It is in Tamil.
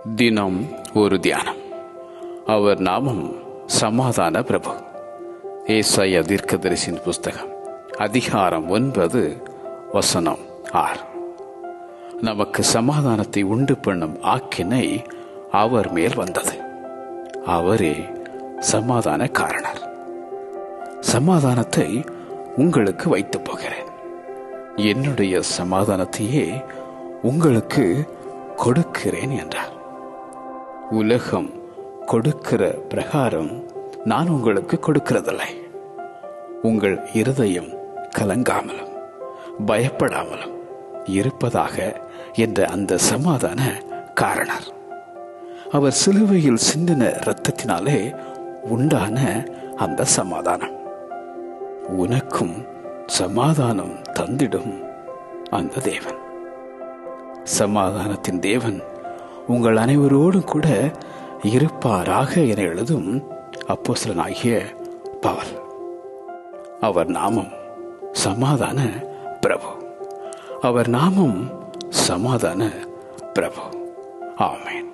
தினம் ஒரு தியானம். அவர் நாமம் சமாதான பிரபு. ஏசாயா தீர்க்கதரிசியின் புஸ்தகம் அதிகாரம் 9 வசனம் 6. நமக்கு சமாதானத்தை உண்டு பண்ணும் ஆக்கினை அவர் மேல் வந்தது. அவரே சமாதான காரணர். சமாதானத்தை உங்களுக்கு வைத்து போகிறேன், என்னுடைய சமாதானத்தையே உங்களுக்கு கொடுக்கிறேன் என்றார். உலகம் கொடுக்கிற பிரகாரம் நான் உங்களுக்கு கொடுக்கிறதில்லை. உங்கள் இருதயம் கலங்காமலும் பயப்படாமலும் இருப்பதாக என்ற அந்த சமாதான காரணர். அவர் சிலுவையில் சிந்தின இரத்தத்தினாலே உண்டான அந்த சமாதானம் உனக்கும் சமாதானம் தந்திடும் அந்த தேவன். சமாதானத்தின் தேவன் உங்கள் அனைவரோடும் கூட இருப்பாராக என எழுதும் அப்போஸ்தலனாகிய பவுல். அவர் நாமம் சமாதான பிரபு. அவர் நாமம் சமாதான பிரபு. ஆமென்.